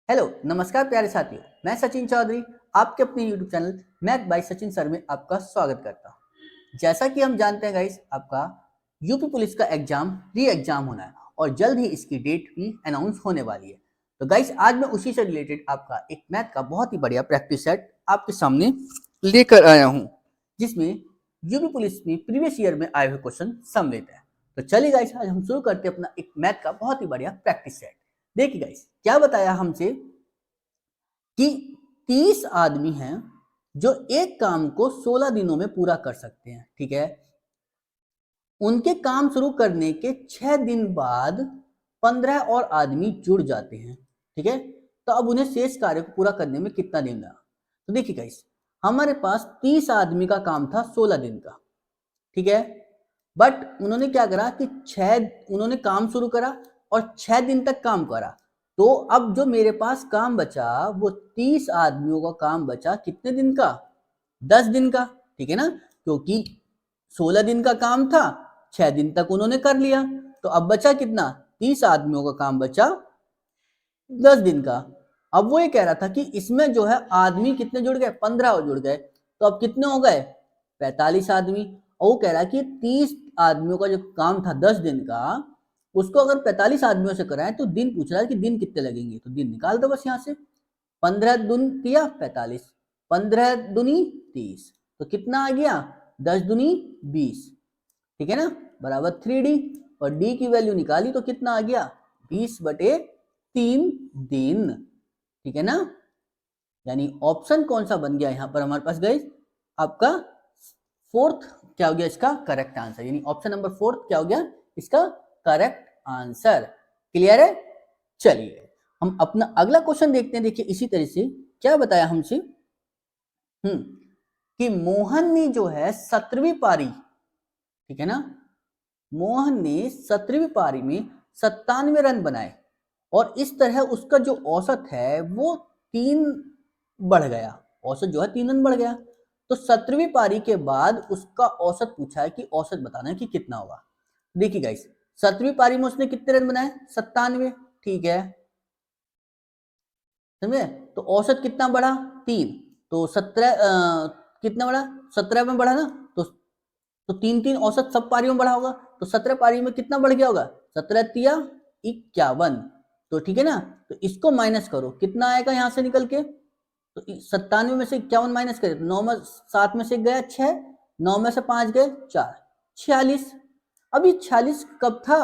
Hello नमस्कार प्यारे साथियों, मैं सचिन चौधरी आपके अपने YouTube channel math bye Sachin sir में आपका स्वागत करता हूं। जैसा कि हम जानते हैं गाइस, आपका यूपी पुलिस का एग्जाम री एग्जाम होना है और जल्द ही इसकी डेट भी अनाउंस होने वाली है। तो गाइस आज मैं उसी से रिलेटेड आपका एक मैथ का बहुत ही बढ़िया प्रैक्टिस सेट आपके सामने लेकर आया हूँ, जिसमें यूपी पुलिस में प्रीवियस ईयर में आए हुए क्वेश्चन सम्मिलित है। तो चलिए गाइस आज हम शुरू करते हैं अपना एक मैथ का बहुत ही बढ़िया प्रैक्टिस सेट। देखिए गाइस क्या बताया हमसे कि 30 आदमी हैं जो एक काम को 16 दिनों में पूरा कर सकते हैं। ठीक है, उनके काम शुरू करने के 6 दिन बाद 15 और आदमी जुड़ जाते हैं। ठीक है, तो अब उन्हें शेष कार्य को पूरा करने में कितना दिन लगा। तो देखिए गाइस, हमारे पास 30 आदमी का काम था 16 दिन का। ठीक है, बट उन्होंने क्या करा कि उन्होंने काम शुरू करा और 6 दिन तक काम करा। तो अब जो मेरे पास काम बचा वो 30 आदमियों का काम बचा कितने दिन का, 10 दिन का। ठीक है ना, क्योंकि 16 दिन का काम था, 6 दिन तक उन्होंने कर लिया, तो अब बचा कितना, 30 आदमियों का काम बचा 10 दिन का। अब वो ये कह रहा था कि इसमें जो है आदमी कितने जुड़ गए, 15 जुड़ गए, तो अब कितने हो गए, 45 आदमी। और वो कह रहा है कि 30 आदमियों का जो काम था 10 दिन का, उसको अगर 45 आदमियों से कराएं तो दिन पूछ रहा है कि दिन कितने लगेंगे। तो दिन निकाल दो बस यहाँ से, 15 दूनी किया 45, 15 दूनी 30, तो कितना आ गया 10 दूनी 20। ठीक है ना, बराबर 3D, और डी की वैल्यू निकाली तो कितना आ गया 20/3 दिन। ठीक है ना, यानी ऑप्शन कौन सा बन गया यहाँ पर हमारे पास गई, आपका फोर्थ क्या हो गया इसका करेक्ट आंसर, यानी ऑप्शन नंबर 4 क्या हो गया इसका करेक्ट आंसर। क्लियर है। चलिए हम अपना अगला क्वेश्चन देखते हैं। देखिए इसी तरह से क्या बताया हमसे, कि मोहन ने जो है 17वीं पारी, ठीक है ना, मोहन ने 17वीं पारी में 97 रन बनाए और इस तरह उसका जो औसत है वो 3 बढ़ गया, औसत जो है 3 रन बढ़ गया। तो 17वीं पारी के बाद उसका औसत पूछा है कि औसत बताना है कि कितना होगा। देखिए गाइस, 17वीं पारी में उसने कितने रन बनाए, 97। ठीक है, समझे, तो औसत कितना बढ़ा 3, तो 17 कितना बढ़ा 17 में बढ़ा ना, तो 3 औसत सब पारियों में बढ़ा होगा, तो 17 पारी में कितना बढ़ गया होगा, 17 तिया 51। तो ठीक है ना, तो इसको माइनस करो कितना आएगा यहाँ से निकल के, तो 97 में से 51 माइनस करें, 9 में 7 में से गया 6, 9 में से 5 गए 4, 46। अब ये 46 कब था,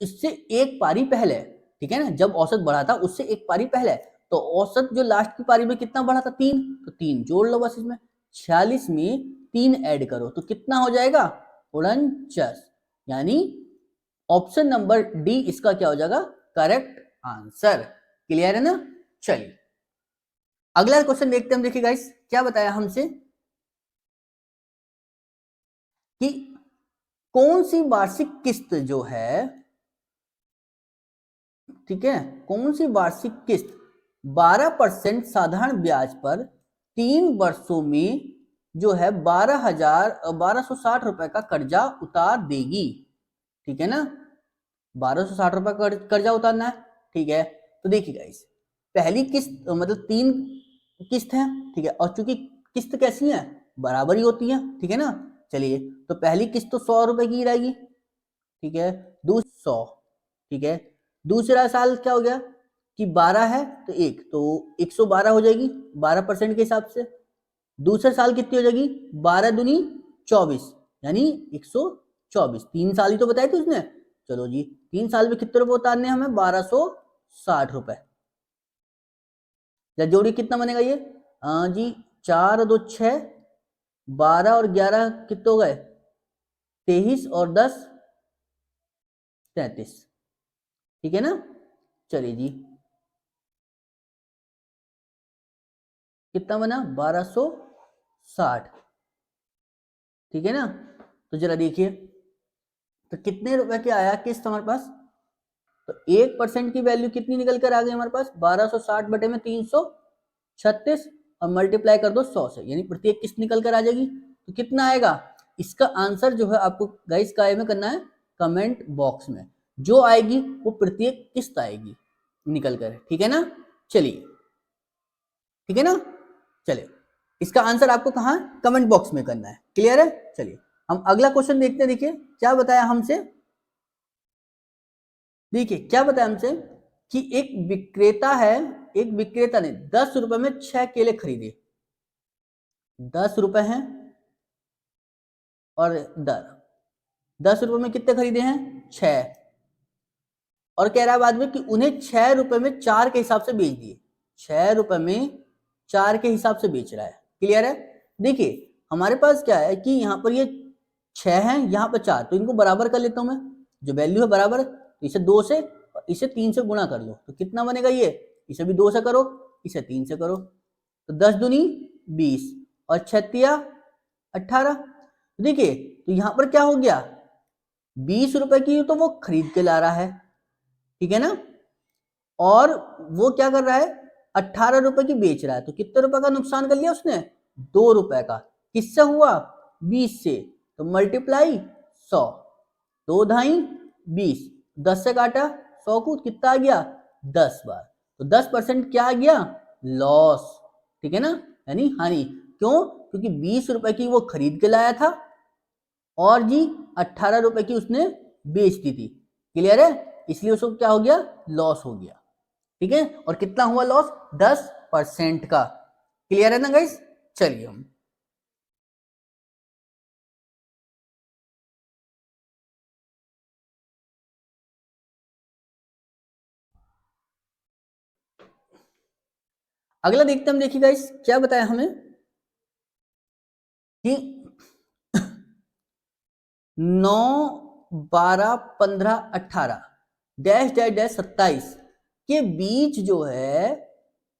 इससे एक पारी पहले। ठीक है ना, जब औसत बढ़ा था उससे एक पारी पहले, तो औसत जो लास्ट की पारी में कितना बढ़ा था 3, तो 3 जोड़ लो बस इसमें, 46 में 3 ऐड करो तो कितना हो जाएगा 49, यानी ऑप्शन नंबर डी इसका क्या हो जाएगा करेक्ट आंसर। क्लियर है ना। चलिए अगला क्वेश्चन देखते हैं। देखिए गाइस क्या बताया हमसे कि कौन सी वार्षिक किस्त जो है, ठीक है, कौन सी वार्षिक किस्त 12% साधारण ब्याज पर 3 वर्षों में जो है 12,60 रुपए का कर्जा उतार देगी। ठीक है ना, 1260 रुपए कर्जा उतारना है। ठीक है, तो देखिए गाइस, पहली किस्त मतलब 3 किस्त है। ठीक है, और चूंकि किस्त कैसी है, बराबर ही होती है। ठीक है ना, चलिए तो पहली किस्त तो 100 रुपए की रहेगी। ठीक है, 200। ठीक है, दूसरा साल क्या हो गया कि 12 है तो 1, तो 112 हो जाएगी 12% के हिसाब से। दूसरे साल कितनी हो जाएगी, 12 दूनी 24, यानी 124। 3 साल ही तो बताए थे उसने। चलो जी, 3 साल में कितने रुपए उतारने हमें, 1260 रुपए। या जोड़ी कितना बनेगा ये, जी 4 2 6, 12 और 11 कितने हो गए 23, और 10 33। ठीक है ना, चलिए जी कितना बना 1260। ठीक है ना, तो जरा देखिए तो कितने रुपए के आया किस्त हमारे पास, तो 1% की वैल्यू कितनी निकल कर आ गई हमारे पास 1260 बटे में 336, और मल्टीप्लाई कर दो 100 से, यानी प्रत्येक किस्त निकल कर आ जाएगी। तो कितना आएगा, इसका आंसर जो है आपको गाइस काय में करना है, कमेंट बॉक्स में जो आएगी वो प्रत्येक किस्त आएगी निकल कर। ठीक है ना, चलिए, ठीक है ना। चलिए, इसका आंसर आपको कहाँ कमेंट बॉक्स में करना है। क्लियर है। चलिए हम अगला क्वेश्चन देखते हैं। देखिए क्या बताया हमसे। देखिए क्या बताया हमसे कि एक विक्रेता है, एक विक्रेता ने 10 रुपए में 6 केले खरीदे। 10 रुपए हैं और दर 10 रुपए में कितने खरीदे हैं 6, और कह रहा है बाद में कि उन्हें 6 रुपए में 4 के हिसाब से बेच दिए। 6 रुपए में 4 के हिसाब से बेच रहा है। क्लियर है। देखिए हमारे पास क्या है कि यहाँ पर ये 6 है, यहाँ पर 4, तो इनको बराबर कर लेता हूं मैं। जो वैल्यू है बराबर, तो इसे 2 से और इसे 3 से गुणा कर लो तो कितना बनेगा ये। इसे भी 2 से करो, इसे 3 से करो, तो 10 दूनी 20 और 6 18। देखिए तो यहाँ पर क्या हो गया, 20 रुपए की तो वो खरीद के ला रहा है, ठीक है ना, और वो क्या कर रहा है 18 रुपए की बेच रहा है। तो कितने रुपए का नुकसान कर लिया उसने, 2 रुपए का। किससे हुआ, 20 से, तो मल्टीप्लाई 100, 2 ढाई 20, 10 से काटा 100 को, कितना आ गया 10 बार, तो 10% क्या आ गया, लॉस, ठीक है ना, यानी हानि। क्यों, क्योंकि 20 रुपए की वो खरीद के लाया था और जी 18 रुपए की उसने बेच दी थी। क्लियर है, इसलिए उसको क्या हो गया, लॉस हो गया, ठीक है। और कितना हुआ लॉस, 10% का। क्लियर है ना गाइस। चलिए हम अगला देखते हैं। हम देखिए गाइस क्या बताया हमें कि 9 12 15 18 डैश डैश डैश 27 के बीच जो है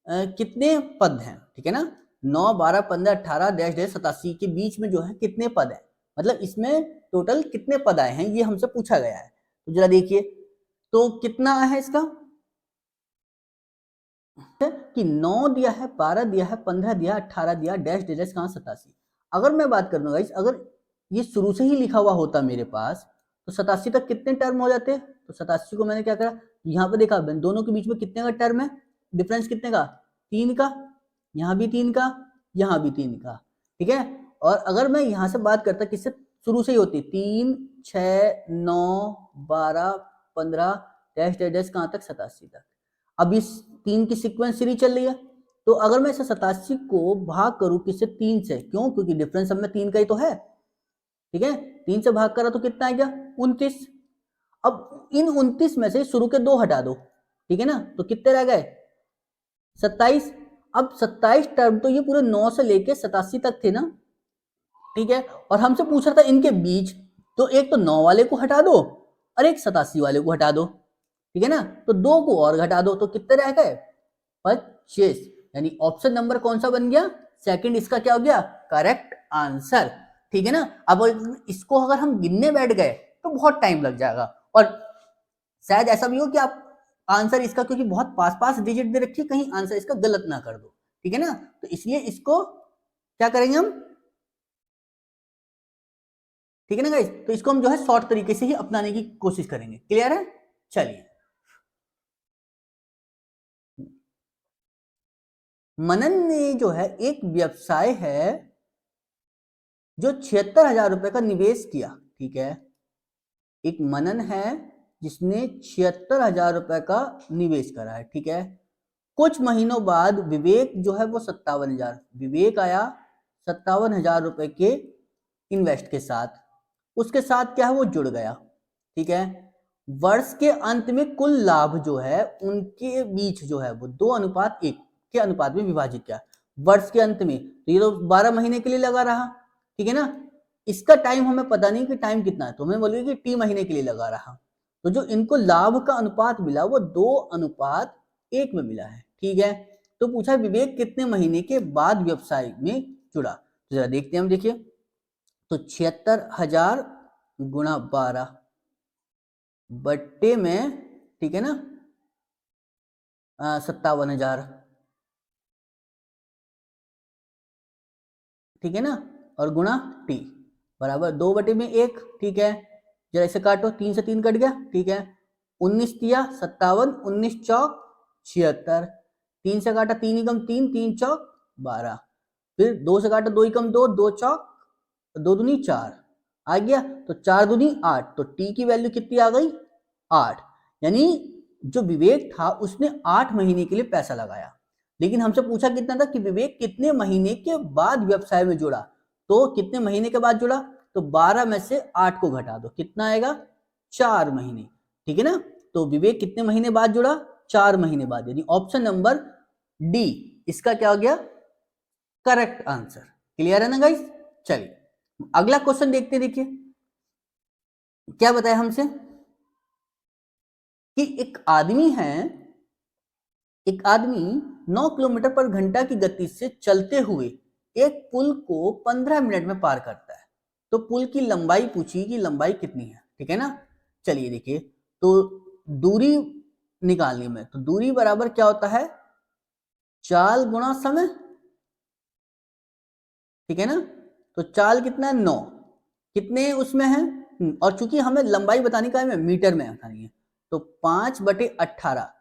कितने पद हैं, ठीक है ना। 9 12 15 18 डैश डैश 87 के बीच में जो है कितने पद हैं, मतलब इसमें टोटल कितने पद आए हैं ये हमसे पूछा गया है। तो जरा देखिए तो कितना है इसका, कि 9 दिया है, 12 दिया है, 15 दिया, 18 दिया, डैश डैश कहाँ 87। अगर मैं बात कर दूं गाइस, अगर ये शुरू से ही लिखा हुआ होता मेरे पास तो 87 तक कितने टर्म हो जाते, तो 87 को मैंने क्या करा, यहाँ पे देखा दोनों के बीच में कितने का टर्म है, डिफरेंस कितने का, 3 का, यहाँ भी 3 का, यहाँ भी 3 का, ठीक है। और अगर मैं यहाँ से बात करता किससे, शुरू से ही होती 3 6 9 12 15 डैश डैश डैश कहाँ तक 87 तक। अब इस 3 की सीक्वेंस सीरीज चल रही है, तो अगर मैं इसे 87 को भाग करूं किससे, 3 से, क्यों, क्योंकि डिफरेंस सब में 3 का ही तो है, ठीक है। 3 से भाग करा तो कितना आ गया 29। अब इन 29 में से शुरू के 2 हटा दो, ठीक है ना, तो कितने रह गए 27। अब 27 टर्म तो ये पूरे 9 से लेके 87 तक थे ना, ठीक है। और हमसे पूछ रहा था इनके बीच, तो एक तो 9 वाले को हटा दो और एक 87 वाले को हटा दो, ठीक है ना, तो 2 को और घटा दो तो कितने रह गए 25। यानी ऑप्शन नंबर कौन सा बन गया, सेकंड इसका क्या हो गया करेक्ट आंसर, ठीक है ना। अब इसको अगर हम गिनने बैठ गए तो बहुत टाइम लग जाएगा, और शायद ऐसा भी हो कि आप आंसर इसका, क्योंकि बहुत पास पास डिजिट दे रखी है, कहीं आंसर इसका गलत ना कर दो, ठीक है ना। तो इसलिए इसको क्या करेंगे हम, ठीक है ना गाइस, तो इसको हम जो है शॉर्ट तरीके से ही अपनाने की कोशिश करेंगे। क्लियर है। चलिए, मनन ने जो है एक व्यवसाय है जो 76,000 रुपए का निवेश किया, ठीक है। एक मनन है जिसने 76,000 रुपए का निवेश करा है, ठीक है। कुछ महीनों बाद विवेक जो है वो 57,000, विवेक आया 57,000 रुपए के इन्वेस्ट के साथ, उसके साथ क्या है वो जुड़ गया, ठीक है। वर्ष के अंत में कुल लाभ जो है उनके बीच जो है वो 2:1 के अनुपात में विभाजित किया। वर्ष के अंत में तो ये तो 12 महीने के लिए लगा रहा, ठीक है ना। इसका टाइम हमें पता नहीं कि टाइम कितना है, तो हमें बोलिए कि टी महीने के लिए लगा रहा, तो जो इनको लाभ का अनुपात मिला वो 2:1 में मिला है, ठीक है। तो पूछा विवेक कितने महीने के बाद व्यवसाय में जुड़ा, तो जरा देखते हैं हम। देखिए तो 76,000 गुणा 12 बट्टे में, ठीक है ना, 57,000, ठीक है ना, और गुणा टी बराबर 2/1, ठीक है। जरा इसे काटो, 3 से 3 कट गया, ठीक है। 19 दिया 57, 19 चौक 76, 3 से काटा 3 एकम 3, 3 चौक 12, फिर 2 से काटा 2 एकम 2, 2 चौक 2 दूनी 4 आ गया, तो 4 दूनी 8, तो टी की वैल्यू कितनी आ गई 8। यानी जो विवेक था उसने 8 महीने के लिए पैसा लगाया, लेकिन हमसे पूछा कितना था कि विवेक कितने महीने के बाद व्यवसाय में जुड़ा, तो कितने महीने के बाद जुड़ा, तो 12 में से 8 को घटा दो, कितना आएगा 4 महीने, ठीक है ना। तो विवेक कितने महीने बाद जुड़ा, 4 महीने बाद, यानी ऑप्शन नंबर डी इसका क्या हो गया करेक्ट आंसर। क्लियर है ना गाइस। चलिए अगला क्वेश्चन देखते, देखिए क्या बताया हमसे कि एक आदमी 9 किलोमीटर पर घंटा की गति से चलते हुए एक पुल को 15 मिनट में पार करता है, तो पुल की लंबाई पूछी कि लंबाई कितनी है, ठीक है ना। चलिए देखिए, तो दूरी निकालनी में, तो दूरी बराबर क्या होता है चाल गुणा समय, ठीक है ना। तो चाल कितना है 9, कितने उसमें है और चूंकि हमें लंबाई बतानी का है मीटर में बतानी है, तो 5/18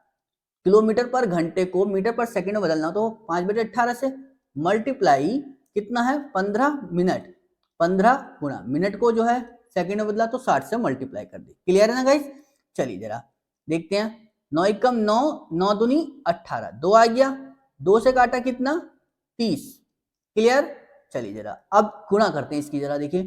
किलोमीटर पर घंटे को मीटर पर सेकंड में बदलना, तो 5/18 से मल्टीप्लाई कितना है 15 मिनट, 15 गुणा मिनट को जो है सेकंड में बदला तो 60 से मल्टीप्लाई कर दी। क्लियर है ना गाइस। चलिए जरा देखते हैं, 9 एकम 9, 9 दूनी 18, 2 आ गया, 2 से काटा कितना 30। क्लियर। चलिए जरा अब गुणा करते हैं इसकी, जरा देखिए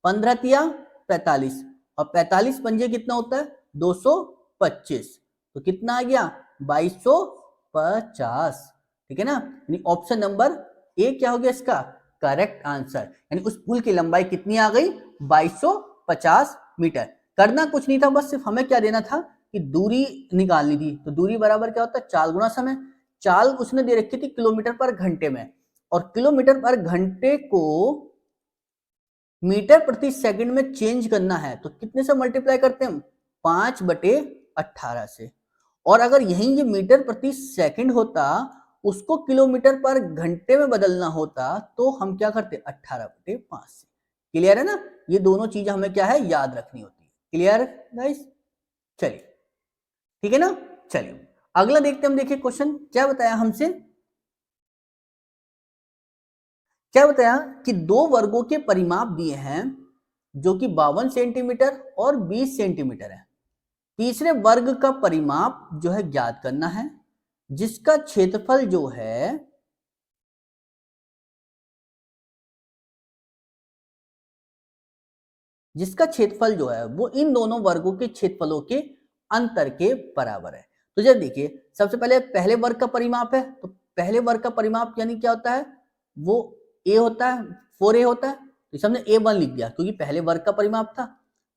15 तिया 45 और 45 पंजे कितना होता है 225, तो कितना आ गया 2250, ठीक है ना। यानी ऑप्शन नंबर ए क्या हो गया इसका करेक्ट आंसर, यानी उस पुल की लंबाई कितनी आ गई 2250 मीटर। करना कुछ नहीं था, बस सिर्फ हमें क्या देना था कि दूरी निकालनी थी, तो दूरी बराबर क्या होता है चाल गुणा समय, चाल उसने दे रखी थी किलोमीटर पर घंटे में, और किलोमीटर पर घंटे को मीटर प्रति सेकंड में चेंज करना है, तो कितने से मल्टीप्लाई करते हैं हम 5/18 से, और अगर यही ये मीटर प्रति सेकंड होता उसको किलोमीटर पर घंटे में बदलना होता तो हम क्या करते 18/5 से। क्लियर है ना, ये दोनों चीजें हमें क्या है याद रखनी होती है। Clear guys. चलिए ठीक है ना। चलिए अगला देखते हम, देखिए क्वेश्चन क्या बताया हमसे, क्या बताया कि दो वर्गों के परिमाप दिए हैं जो कि 52 सेंटीमीटर और 20 सेंटीमीटर है, तीसरे वर्ग का परिमाप जो है ज्ञात करना है, जिसका क्षेत्रफल जो है वो इन दोनों वर्गों के क्षेत्रफलों के अंतर के बराबर है। तो जब देखिए सबसे पहले पहले वर्ग का परिमाप है, तो पहले वर्ग का परिमाप यानी क्या होता है वो a होता है 4a होता है, तो इसे हमने a1 लिख दिया क्योंकि पहले वर्ग का परिमाप था,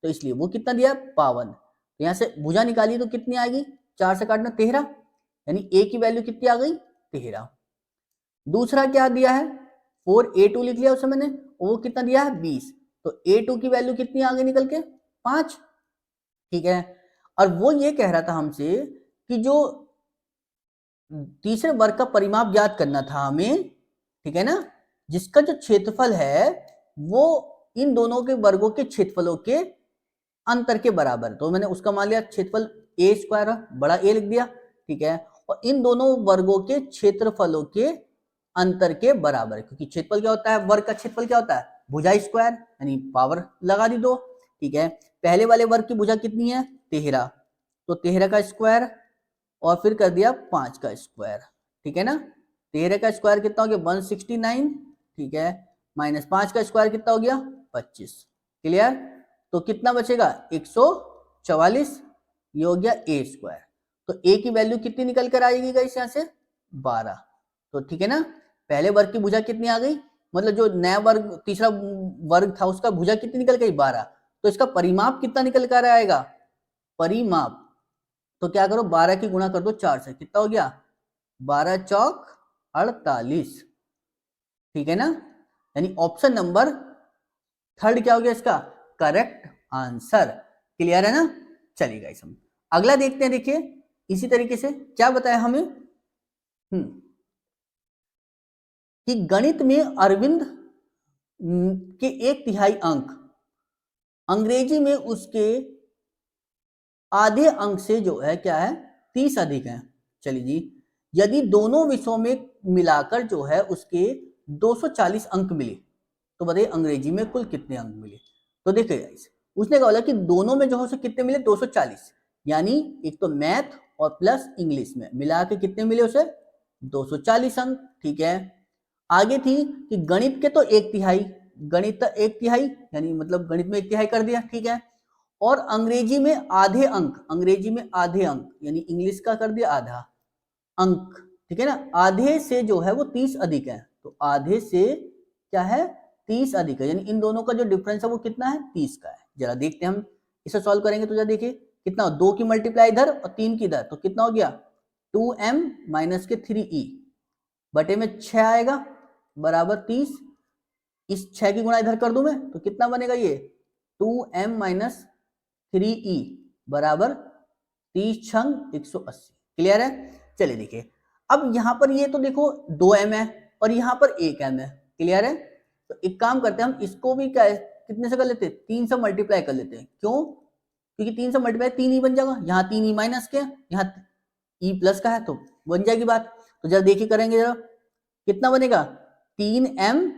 तो इसलिए वो कितना दिया 52। तो यहाँ से भुजा निकाली तो कितनी आएगी 4 से काटना 13, यानी a की वैल्यू कितनी आ गई 13। दूसरा क्या दिया है 4a2 लिख लिया उसे मैंने, वो कितना दिया है 20, तो a2 की वैल्यू कितनी आ गई निकल के 5, ठीक है। और वो ये कह रहा था हमसे कि जो तीसरे वर्ग का परिमाप ज्ञात करना था हमें, ठीक है ना, जिसका जो क्षेत्रफल है वो इन दोनों के वर्गों के क्षेत्रफलों के अंतर के बराबर, तो मैंने उसका मान लिया क्षेत्रफल a स्क्वायर बड़ा A लिख दिया, ठीक है। और इन दोनों वर्गों के क्षेत्रफलों के अंतर के बराबर, क्योंकि क्षेत्रफल क्या होता है वर्ग का क्षेत्रफल क्या होता है भुजा स्क्वायर, यानी पावर लगा दी 2, ठीक है। पहले वाले वर्ग की भुजा कितनी है 13, तो 13 का स्क्वायर और फिर कर दिया 5 का स्क्वायर, ठीक है ना। 13 का स्क्वायर कितना हो गया 169, ठीक है, माइनस 5 का स्क्वायर कितना हो गया 25। क्लियर। तो कितना बचेगा 144, ये हो गया a स्क्वायर, तो a की वैल्यू कितनी निकल कर आएगी गाइस यहाँ से 12, तो ठीक है ना। पहले वर्ग की भुजा कितनी आ गई, मतलब जो नया वर्ग तीसरा वर्ग था उसका भुजा कितनी निकल गई 12, तो इसका परिमाप कितना निकल कर आएगा परिमाप, तो क्या करो 12 की गुणा कर दो 4 से, कितना हो गया 12 चौक 48, ठीक है ना। यानी ऑप्शन नंबर थर्ड क्या हो गया इसका करेक्ट आंसर। क्लियर है ना। चलिए गाइस हम अगला देखते हैं, देखिए इसी तरीके से क्या बताया हमें कि गणित में अरविंद के 1/3 अंक अंग्रेजी में उसके आधे अंक से जो है क्या है 30 अधिक है। चलिए जी यदि दोनों विषयों में मिलाकर जो है उसके 240 अंक मिले तो बताइए अंग्रेजी में कुल कितने अंक मिले। तो देखिए गाइस, उसने कहा कि दोनों में जो है उसे कितने मिले 240, यानी एक तो मैथ और प्लस इंग्लिश में मिला के कितने मिले उसे 240 अंक। ठीक है, आगे थी कि गणित के तो 1/3, गणित का 1/3 यानी मतलब गणित में 1/3 कर दिया। ठीक है, और अंग्रेजी में आधे अंक, अंग्रेजी में आधे अंक यानी इंग्लिश का कर दिया आधा अंक। ठीक है ना, आधे से जो है वो 30 अधिक है, तो आधे से क्या है 30 अधिक है, यानी इन दोनों का जो डिफरेंस है वो कितना है 30 का है। जरा देखते हैं हम इसे सॉल्व करेंगे तो जरा देखिए कितना, 2 की मल्टीप्लाई इधर और 3 की इधर, तो कितना हो गया 2m माइनस के 3e बटे में 6 आएगा बराबर 30। इस 6 की गुणा इधर कर दूं मैं तो कितना बनेगा ये 2m माइनस 3e बराबर 30 छंग 180। क्लियर है। चलिए देखिए, अब यहां पर ये तो देखो 2m है और यहां पर 1m है। क्लियर है, तो एक काम करते हैं हम इसको भी क्या कितने से कर लेते हैं 3 से मल्टीप्लाई कर लेते हैं। क्यों, क्योंकि 3 से मल्टीप्लाई 3 ही बन जाएगा, यहाँ 3 ही माइनस के यहाँ ई प्लस का है तो बन जाएगी बात। तो जरा देखिए करेंगे जरा कितना बनेगा 3m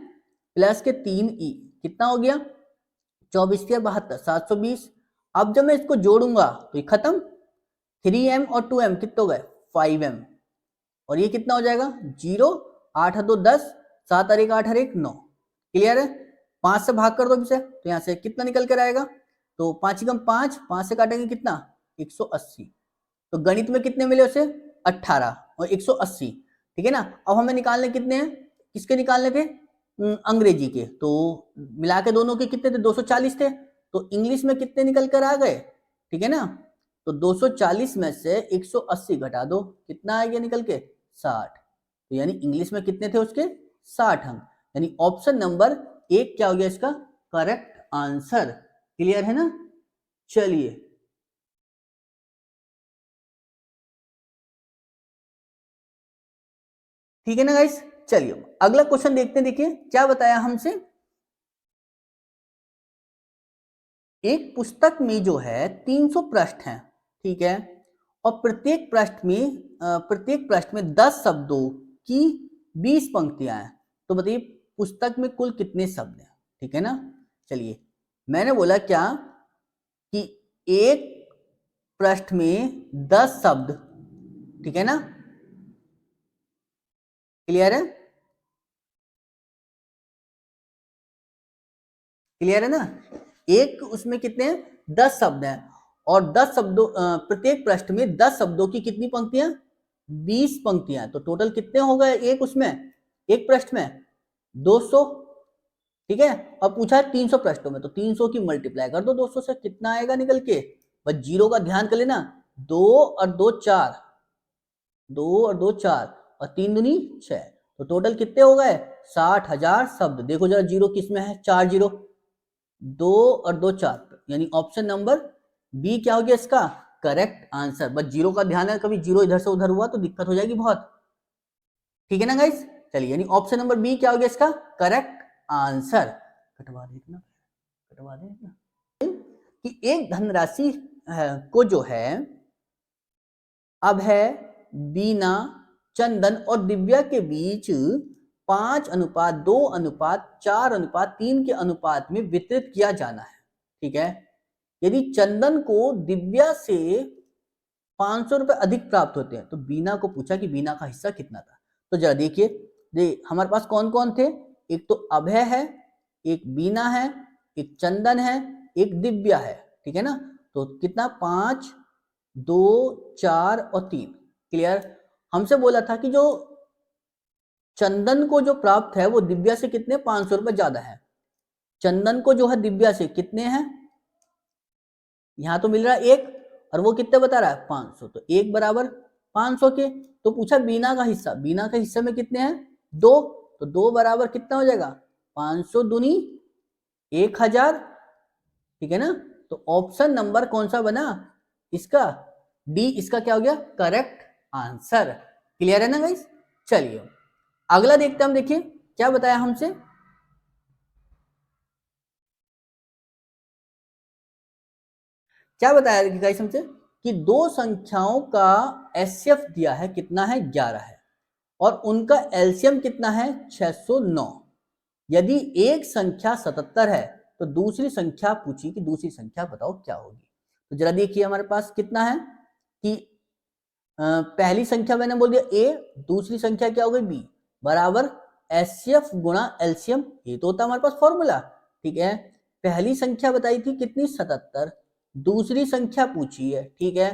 प्लस के 3e कितना हो गया 24 के 72 720। अब जब मैं इसको जोड़ूंगा तो ये खत्म, 3m और 2m कितने हो गए 5m और ये कितना हो जाएगा 0, 8 2 10, 7 और 1 8 और 1 9। क्लियर है, 5 से भाग कर दो इसे तो यहाँ से कितना निकल कर आएगा, तो 5 कम 5, 5 से काटेंगे कितना 180। तो गणित में कितने मिले उसे 18 और 180। ठीक है ना, अब हमें निकालने कितने हैं, किसके निकालने थे अंग्रेजी के, तो मिला के दोनों के कितने थे 240 थे, तो इंग्लिश में कितने निकल कर आ गए। ठीक है ना, तो 240 में से 180 घटा दो कितना आ गया निकल के 60, तो यानी इंग्लिश में कितने थे उसके 60 अंक, यानी ऑप्शन नंबर 1 क्या हो गया इसका करेक्ट आंसर। क्लियर है ना। चलिए ठीक है ना गाइस, चलिए अगला क्वेश्चन देखते हैं। देखिए क्या बताया हमसे, एक पुस्तक में जो है 300 पृष्ठ हैं। ठीक है, और प्रत्येक पृष्ठ में 10 शब्दों की 20 पंक्तियां हैं, तो बताइए पुस्तक में कुल कितने शब्द हैं। ठीक है ना, चलिए मैंने बोला क्या कि एक पृष्ठ में 10 शब्द। ठीक है ना, क्लियर है, क्लियर है ना, एक उसमें कितने हैं 10 शब्द हैं और 10 शब्दों प्रत्येक पृष्ठ में 10 शब्दों की कितनी पंक्तियां 20 पंक्तियां, तो टोटल कितने हो गए एक उसमें एक पृष्ठ में 200। ठीक है, अब पूछा है 300 पृष्ठों में, तो 300 की मल्टीप्लाई कर दो 200 से कितना आएगा निकल के, बस जीरो का ध्यान कर लेना, 2 और 2 4, 2 और 2 4 और 3 दूनी 6, तो टोटल कितने हो गए 60,000 शब्द। देखो जरा जीरो किस में है 4 जीरो, 2 और 2 4, यानी ऑप्शन नंबर बी क्या हो गया इसका करेक्ट आंसर। बस जीरो का ध्यान है, कभी जीरो इधर से उधर हुआ तो दिक्कत हो जाएगी बहुत। ठीक है ना गाइस, चलिए यानी ऑप्शन नंबर बी क्या हो गया इसका करेक्ट आंसर। कटवा देना, कटवा देना कि एक धनराशि को जो है अब है बीना, चंदन और दिव्या के बीच 5:2:4:3 के अनुपात में वितरित किया जाना है। ठीक है, यदि चंदन को दिव्या से 500 रुपए अधिक प्राप्त होते हैं, तो बीना को पूछा कि बीना का हिस्सा कितना था। तो जरा देखिए हमारे पास कौन कौन थे, एक तो अभय है, एक बीना है, एक चंदन है, एक दिव्या है। ठीक है ना, तो कितना 5 2 4 और 3। क्लियर, हमसे बोला था कि जो चंदन को जो प्राप्त है वो दिव्या से कितने 500 रुपए ज्यादा है, चंदन को जो है दिव्या से कितने हैं, यहां तो मिल रहा है 1 और वो कितने बता रहा है 500, तो 1 बराबर 500 के। तो पूछा बीना का हिस्सा, बीना के हिस्से में कितने हैं 2, तो 2 बराबर कितना हो जाएगा 500 दूनी 1000। ठीक है ना, तो ऑप्शन नंबर कौन सा बना इसका डी, इसका क्या हो गया करेक्ट आंसर। क्लियर है ना गाइस, चलिए अगला देखते हैं हम। देखिए क्या बताया हमसे, क्या बताया गाइस हमसे, कि दो संख्याओं का एचसीएफ दिया है, कितना है 11 है, और उनका एलसीएम कितना है 609। यदि एक संख्या 77 है तो दूसरी संख्या पूछी कि दूसरी संख्या बताओ क्या होगी। तो जरा देखिए हमारे पास कितना है कि पहली संख्या मैंने बोल दिया ए, दूसरी संख्या क्या हो गई बी, बराबर एचसीएफ गुणा एलसीएम, ये तो होता है हमारे पास फॉर्मूला। ठीक है, पहली संख्या बताई थी कितनी 77, दूसरी संख्या पूछी है, ठीक है,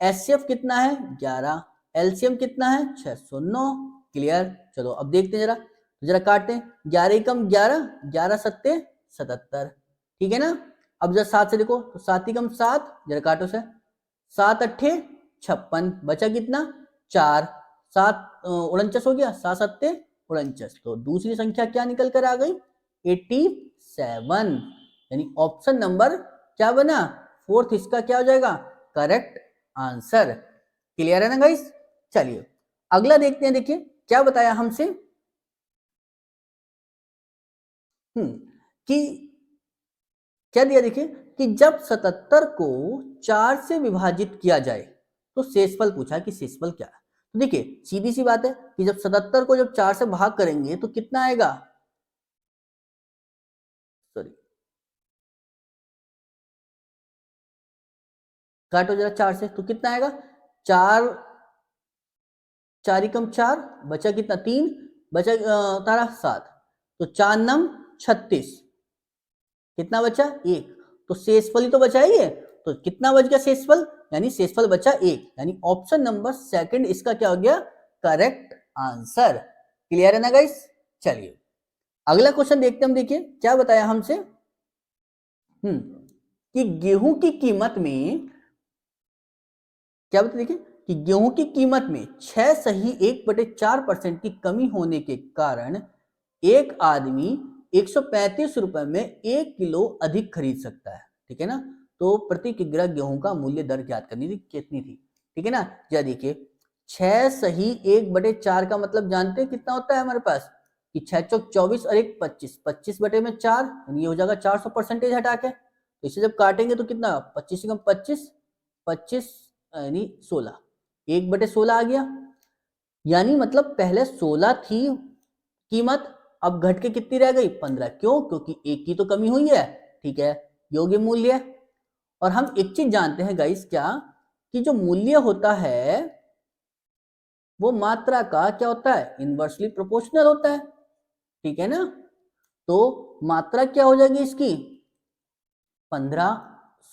एचसीएफ कितना है 11, एलसीएम कितना है 609। क्लियर, चलो अब देखते हैं जरा काटते हैं, 11 कम 11, 11 सत्ते 77, ठीक है ना। अब जरा 7 से देखो तो 7 कम 7, जरा काटो से, 7 अट्ठे 56, बचा कितना 4, 7 49 हो गया, 7 सत्ते 49, तो दूसरी संख्या क्या निकल कर आ गई 87, यानी ऑप्शन नंबर क्या बना फोर्थ, इसका क्या हो जाएगा करेक्ट आंसर। क्लियर है ना गाइस। चलिए अगला देखते हैं, देखिए क्या बताया हमसे कि क्या दिया, देखिए कि जब 77 को 4 से विभाजित किया जाए तो शेषफल पूछा कि शेषफल क्या है। तो देखिए सीधी सी बात है कि जब 77 को जब 4 से भाग करेंगे तो कितना आएगा, सॉरी काटो जरा 4 से, तो कितना आएगा 4, 4 कम 4, बचा कितना 3, बचा तारा 7, तो 4 नम 36, कितना बचा 1, तो शेषफल ही तो बचा ही है, तो कितना बच गया शेषफल, यानी शेषफल बचा 1, यानी ऑप्शन नंबर सेकंड इसका क्या हो गया करेक्ट आंसर। क्लियर है ना गाइस। चलिए अगला क्वेश्चन देखते हम, देखिए क्या बताया हमसे कि गेहूं की कीमत में क्या बताया, देखिए कि गेहूं की कीमत में 6 सही 1/4% की कमी होने के कारण एक आदमी 135 रुपए में 1 किलो अधिक खरीद सकता है, ठीक है ना। तो प्रति किग्रा गेहूं का मूल्य दर ज्ञात करनी थी, कितनी थी, ठीक है ना। या देखिए 6 सही 1/4 का मतलब जानते हैं कितना होता है हमारे पास कि 6 चौक 24 और 1 25, 25/4, ये हो जाएगा 400% हटा के, तो इसे जब काटेंगे तो कितना 25 कम 25, 25 यानी 16, 1/16 आ गया, यानी मतलब पहले 16 थी कीमत, अब घट के कितनी रह गई 15, क्यों, क्योंकि एक की तो कमी हुई है, ठीक है, योग्य मूल्य। और हम एक चीज जानते हैं गाइस क्या, कि जो मूल्य होता है वो मात्रा का क्या होता है इनवर्सली प्रोपोर्शनल होता है, ठीक है ना। तो मात्रा क्या हो जाएगी इसकी 15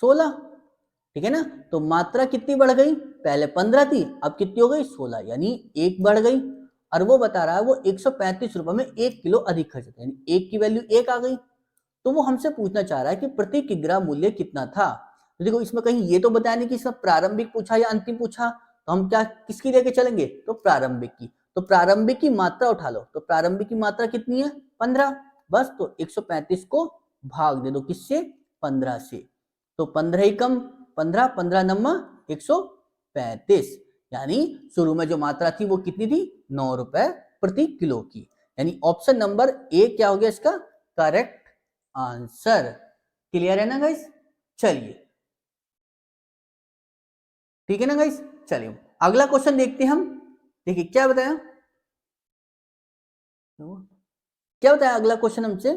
16, ठीक है ना। तो मात्रा कितनी बढ़ गई, पहले 15 थी अब कितनी हो गई 16, यानी एक बढ़ गई, और वो बता रहा है वो 135 रुपए में 1 किलो अधिक खर्च होता है, यानी एक की वैल्यू 1 आ गई। तो वो हमसे पूछना चाह रहा है कि प्रति किग्रा मूल्य कितना था। तो देखो इसमें कहीं ये तो बताया नहीं कि इसमें प्रारंभिक पूछा या अंतिम पूछा, तो हम क्या किसकी लेके चलेंगे, तो प्रारंभिक की। तो प्रारंभिक की मात्रा उठा लो, तो प्रारंभिक की मात्रा कितनी है 15, बस तो 135 को भाग दे दो किससे 15 से, तो 15 ही कम 15, 15 नम्मा 135, यानी शुरू में जो मात्रा थी वो कितनी थी 9 रुपए प्रति किलो की, यानी ऑप्शन नंबर ए क्या हो गया इसका करेक्ट आंसर। क्लियर है ना गाइस। चलिए ठीक है ना गाइस। चलिए अगला क्वेश्चन देखते हैं हम, देखिए क्या बताया, क्या बताया अगला क्वेश्चन हमसे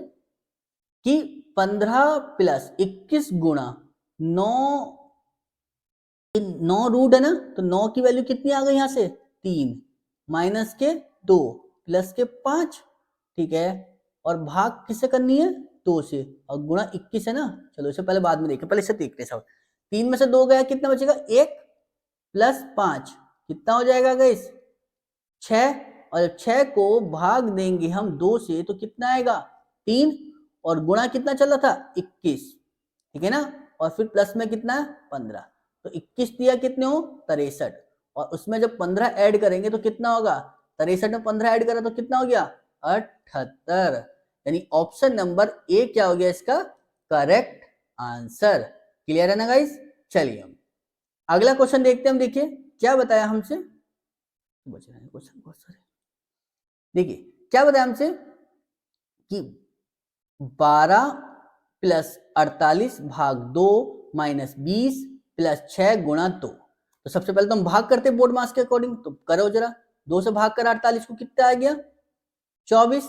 कि 15 प्लस 21 गुणा 9, 9 रूट है ना, तो 9 की वैल्यू कितनी आ गई यहां से 3, माइनस के 2, प्लस के 5, ठीक है, और भाग किससे करनी है 2 से, और गुणा 21 है ना, चलो इसे पहले बाद में देखें, पहले इसे देखते हैं सब। 3 में से 2 गया कितना बचेगा 1 प्लस 5 कितना हो जाएगा गाइस 6, और 6 को भाग देंगे हम 2 से तो कितना आएगा 3, और गुणा कितना चल रहा था 21, ठीक है ना, और फिर प्लस में कितना है 15, तो 21 दिया कितने हो 63, और उसमें जब 15 ऐड करेंगे तो कितना होगा 63 में 15 ऐड करा तो कितना हो गया 78, यानी ऑप्शन नंबर ए क्या हो गया इसका करेक्ट आंसर। क्लियर है ना गाइस। चलिए हम अगला क्वेश्चन देखते हैं, हम देखिए क्या बताया हमसे, बच रहे हैं क्वेश्चन बहुत सारे, देखिए क्या बताया हमसे कि 12 प्लस 48 भाग 2 माइनस 20 प्लस 6 गुणा 2। तो सबसे पहले तो हम भाग करते बोर्ड मास के अकॉर्डिंग, तो करो जरा, 2 से भाग कर 48 को कितना आ गया 24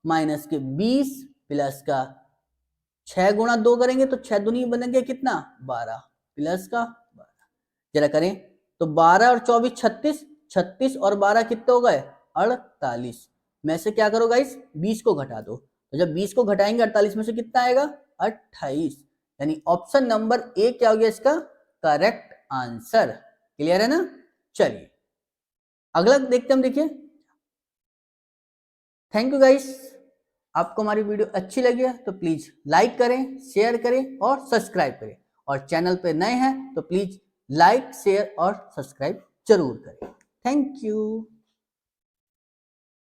माइनस के 20 प्लस का 6 गुणा 2 करेंगे तो 6 दूनी बनेंगे कितना 12 प्लस का 12। जरा करें तो 12 और 24 36, 36 और 12 कितने हो गए 48। में से क्या करो गाइस 20 को घटा दो, तो जब 20 को घटाएंगे 48 में से कितना आएगा 28। यानी ऑप्शन नंबर ए क्या हो गया इसका करेक्ट आंसर। क्लियर है ना। चलिए अगला देखते हम, देखिए। थैंक यू गाइस, आपको हमारी वीडियो अच्छी लगी है तो प्लीज लाइक करें, शेयर करें और सब्सक्राइब करें, और चैनल पे नए हैं तो प्लीज लाइक शेयर और सब्सक्राइब जरूर करें। Thank you.